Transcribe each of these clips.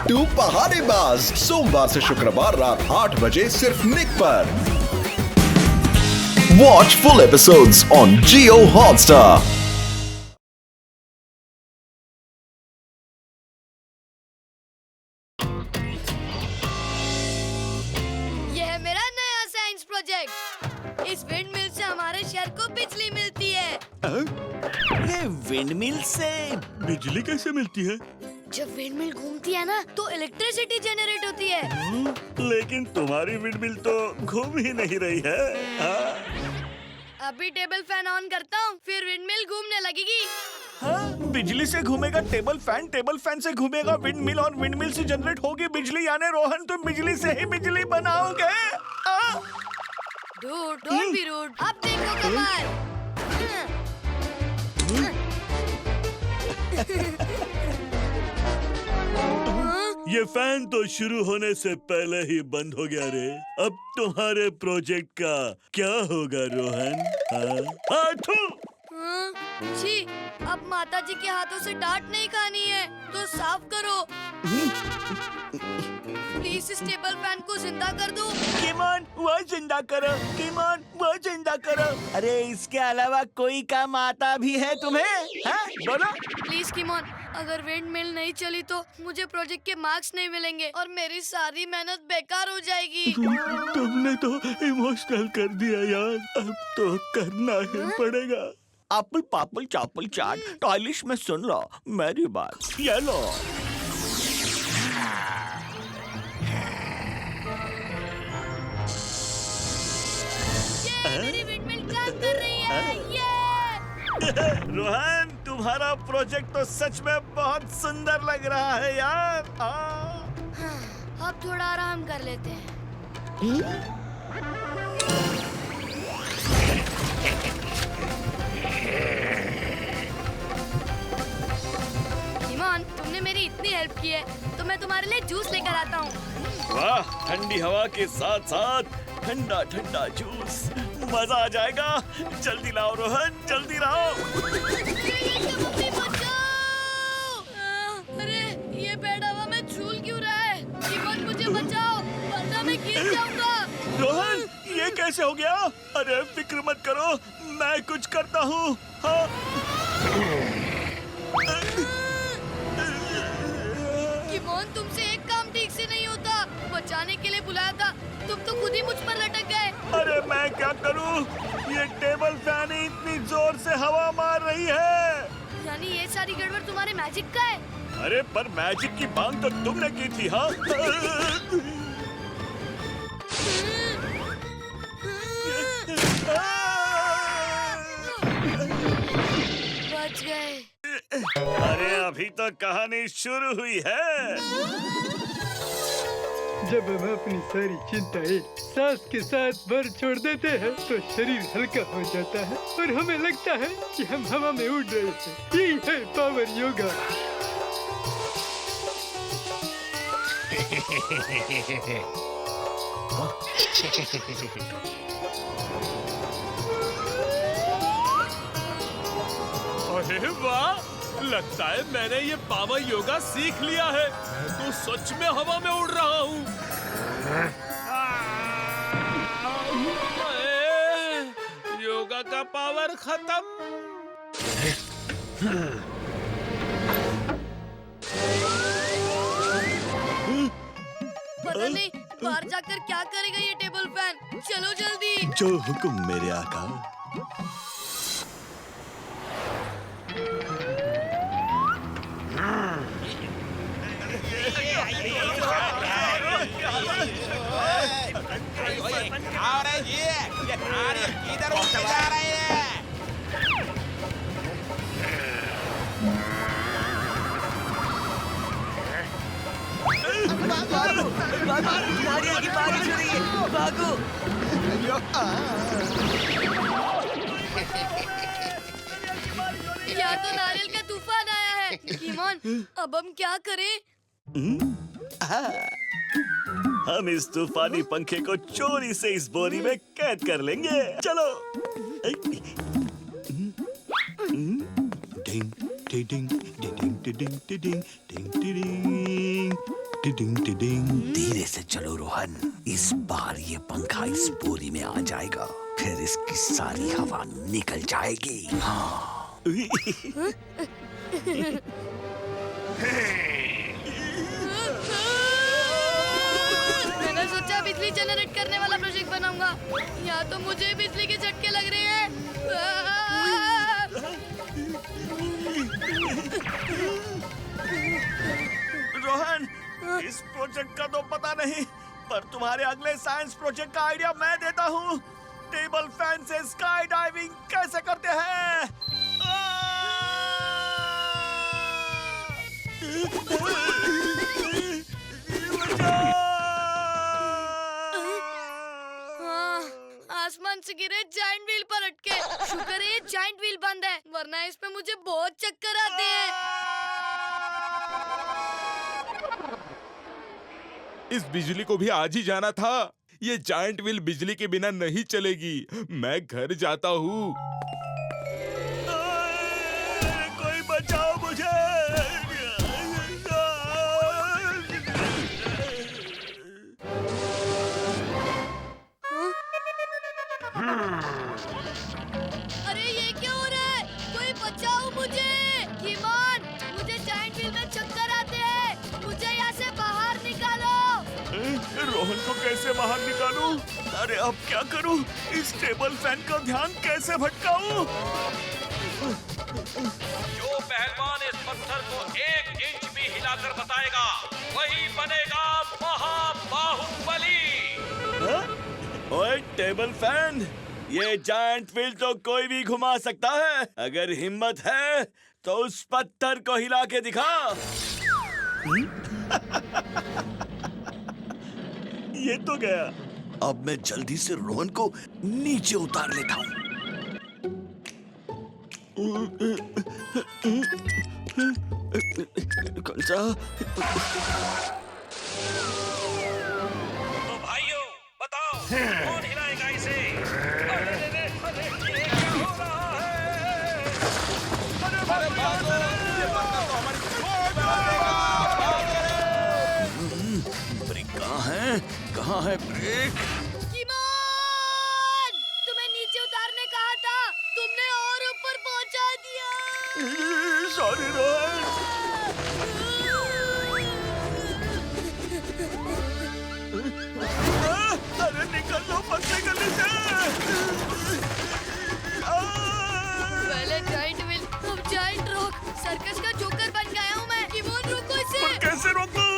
छोटू पहाड़ीबाज, सोमवार से शुक्रवार रात 8 बजे सिर्फ निक पर। Watch full episodes on Jio Hotstar. ये है मेरा नया साइंस प्रोजेक्ट। इस विंड मिल से हमारे शहर को बिजली मिलती है। ये विंड मिल से बिजली कैसे मिलती है? जब विंड मिल घूमती है ना तो इलेक्ट्रिसिटी जनरेट होती है। लेकिन तुम्हारी विंड मिल तो घूम ही नहीं रही है। अभी टेबल फैन ऑन करता हूँ, फिर विंड मिल घूमने लगेगी। हाँ, बिजली से घूमेगा टेबल फैन से घूमेगा विंड मिल और विंड मिल से जनरेट होगी बिजली। यानी रोहन तुम बिजली से ही बिजली बनाओगे। Don't be rude. अब देखो कमाल। ये फैन तो शुरू होने से पहले ही बंद हो गया रे। अब तुम्हारे प्रोजेक्ट का क्या होगा रोहन? छी, अब माता जी के हाथों से डांट नहीं खानी है तो साफ करो। प्लीज इस टेबल फैन को जिंदा कर दो। कीमोन वो जिंदा करो, कीमोन वो जिंदा करो। अरे इसके अलावा कोई काम आता भी है तुम्हें? हाँ बोलो। प्लीज कीमोन, अगर विंड मिल नहीं चली तो मुझे प्रोजेक्ट के मार्क्स नहीं मिलेंगे और मेरी सारी मेहनत बेकार हो जाएगी। तुमने तो इमोशनल कर दिया यार, अब तो करना ही पड़ेगा। एप्पल पापल चापल चाट टॉयलिश में सुन लो मेरी बात। ये लो। ये मेरी विंड मिल काम कर रही है। ये रोहन तुम्हारा प्रोजेक्ट तो सच में बहुत सुंदर लग रहा है यार। अब थोड़ा आराम कर लेते हैं। ईमान, तुमने मेरी इतनी हेल्प की है तो मैं तुम्हारे लिए जूस लेकर आता हूँ। वाह, ठंडी हवा के साथ साथ ठंडा ठंडा जूस, मजा आ जाएगा। जल्दी लाओ रोहन, जल्दी लाओ। अरे ये बेड हवा में झूल क्यों रहा है? ईमान मुझे बचाओ वरना मैं गिर जाऊंगा। रोहन ये कैसे हो गया? अरे फिक्र मत करो, मैं कुछ करता हूँ। हाँ। ईमान तुमसे एक काम ठीक से नहीं होता। बचाने के लिए बुलाया था, तुम तो खुद ही मुझ पर लटक गए। अरे मैं क्या करूँ? ये टेबल फैन ही इतनी जोर से हवा मार रही है। यानी ये सारी गड़बड़ तुम्हारे मैजिक का है? अरे पर मैजिक की मांग तो तुमने की थी। हाँ बच गए। अरे अभी तो कहानी शुरू हुई है। जब हम अपनी सारी चिंताएं सांस के साथ भर छोड़ देते हैं तो शरीर हल्का हो जाता है और हमें लगता है कि हम हवा में उड़ रहे हैं। यही है पावर योगा। अरे वाह, लगता है मैंने ये पावर योगा सीख लिया है। मैं तो सच में हवा में उड़ रहा हूँ। योगा का पावर खत्म। पता नहीं बाहर जाकर क्या करेगा ये टेबल फैन। चलो जल्दी। जो हुक्म मेरे आका। ये गाड़ी किधर उड़ के जा रही है? नारियल की बारिश हो रही है, भागो। या तो नारियल का तूफान आया है। ईमान, अब हम क्या करें? हम इस तूफानी पंखे को चोरी से इस बोरी में कैद कर लेंगे। चलो। डिंग डिंग डिंग डिंग डिंग डिंग डिंग डिंग डिंग। धीरे से चलो रोहन, इस बार ये पंखा इस बोरी में आ जाएगा, फिर इसकी सारी हवा निकल जाएगी। हाँ। मैंने सोचा बिजली जनरेट करने वाला प्रोजेक्ट बनाऊंगा, यहाँ तो मुझे बिजली के झटके लग रहे हैं। रोहन, इस प्रोजेक्ट का तो पता नहीं, पर तुम्हारे अगले साइंस प्रोजेक्ट का आइडिया मैं देता हूँ। टेबल फैन से स्काई डाइविंग कैसे करते हैं? हाँ, आसमान से गिरे जाइंट व्हील पर अटके। शुक्र है ये जाइंट व्हील बंद है, वरना इस पे मुझे बहुत चक्कर आते हैं। इस बिजली को भी आज ही जाना था। ये जायंट व्हील बिजली के बिना नहीं चलेगी। मैं घर जाता हूँ। कोई बचाओ मुझे। अरे ये क्या हो रहा है? कोई बचाओ मुझे। कीमोन, मुझे जायंट व्हील में चक्कर आते हैं। मुझे यहाँ से बाहर निकालो। रोहन को कैसे बाहर निकालूं? अरे अब क्या करूं? इस टेबल फैन का ध्यान कैसे भटकाऊं? जो पहलवान इस पत्थर को 1 इंच भी हिलाकर बताएगा, वही बनेगा महाबाहुबली। ओए टेबल फैन, ये जायंट व्हील तो कोई भी घुमा सकता है। अगर हिम्मत है तो उस पत्थर को हिला के दिखा। ये तो गया। अब मैं जल्दी से रोहन को नीचे उतार लेता हूँ। कौन सा? तो भाइयों बताओ, कौन हिलाएगा इसे? अरे, ये क्या हो रहा है? ब्रेक कहाँ है? कहाँ है ब्रेक? कीमोन, तुम्हें नीचे उतारने कहा था, तुमने और ऊपर पहुंचा दिया। सॉरी रोहन। अरे निकल लो पतले गली से। पहले जाइंट व्हील, अब जाइंट रॉक। सर्कस का जोकर बन गया हूँ मैं। कीमोन रोको इसे। पर कैसे रोकूं?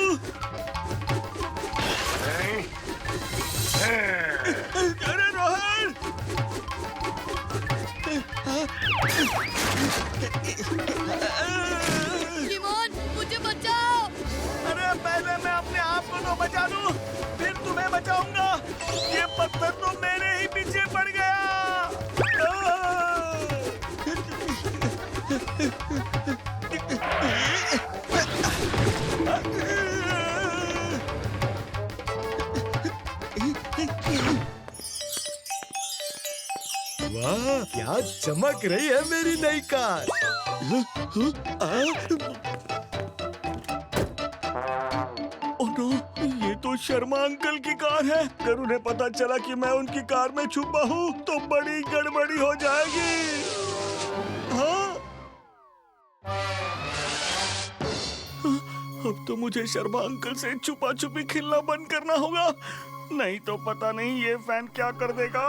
अरे रोहन! कीमोन, मुझे बचाओ। अरे पहले मैं अपने आप को तो बचा लूं, फिर तुम्हें बचाऊंगा। ये पत्थर तो मेरे ही पीछे पड़ गया। वाह, क्या चमक रही है मेरी नई कार। ओह नो, ये तो शर्मा अंकल की कार है। अगर उन्हें पता चला कि मैं उनकी कार में छुपा हूँ तो बड़ी गड़बड़ी हो जाएगी। हाँ? अब तो मुझे शर्मा अंकल से छुपा छुपी खेलना बंद करना होगा, नहीं तो पता नहीं ये फैन क्या कर देगा।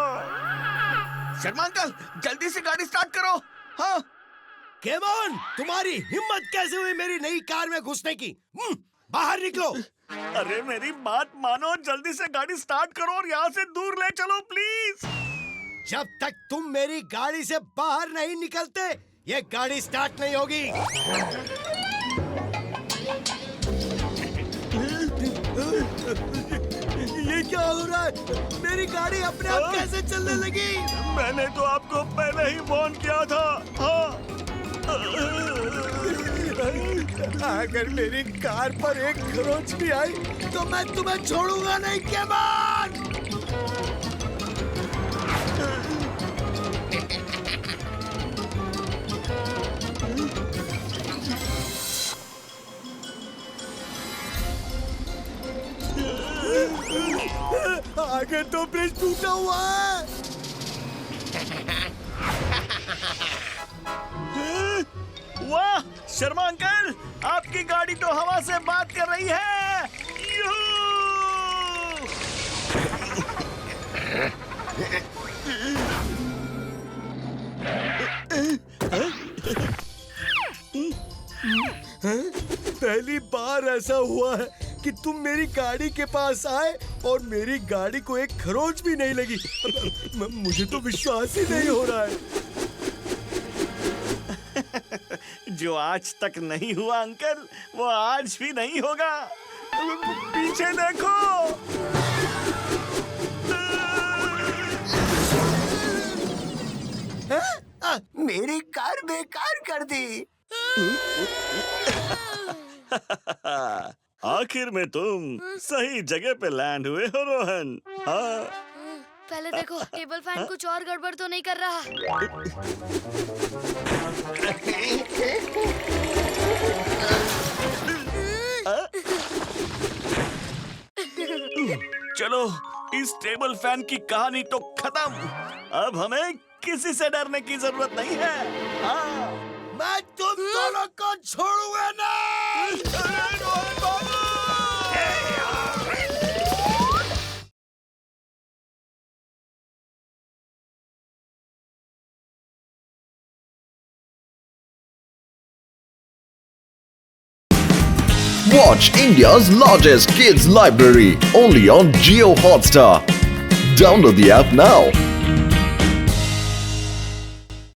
शर्मा अंकल, जल्दी से गाड़ी स्टार्ट करो। हाँ। केमोन, तुम्हारी हिम्मत कैसे हुई मेरी नई कार में घुसने की? बाहर निकलो। अरे मेरी बात मानो, जल्दी से गाड़ी स्टार्ट करो और यहाँ से दूर ले चलो प्लीज। जब तक तुम मेरी गाड़ी से बाहर नहीं निकलते, ये गाड़ी स्टार्ट नहीं होगी। ये क्या हो रहा है? मेरी गाड़ी अपने आप कैसे चलने लगी? मैंने तो आपको पहले ही वार्न किया था। हाँ। अगर मेरी कार पर एक खरोंच भी आई तो मैं तुम्हें छोड़ूंगा नहीं केमोन। आगे तो ब्रिज टूटा हुआ है। वाह शर्मा अंकल, आपकी गाड़ी तो हवा से बात कर रही है। यूहू! पहली बार ऐसा हुआ है कि तुम मेरी गाड़ी के पास आए और मेरी गाड़ी को एक खरोंच भी नहीं लगी। मुझे तो विश्वास ही नहीं हो रहा है। जो आज तक नहीं हुआ अंकल, वो आज भी नहीं होगा। पीछे देखो। मेरी कार बेकार कर दी। आखिर में तुम सही जगह पे लैंड हुए हो रोहन। हाँ। पहले देखो टेबल फैन कुछ और गड़बड़ तो नहीं कर रहा। चलो, इस टेबल फैन की कहानी तो खत्म। अब हमें किसी से डरने की जरूरत नहीं है। हाँ। मैं तुम दोनों को छोड़ूंगा नहीं। Watch India's largest kids library only on Jio Hotstar. Download the app now.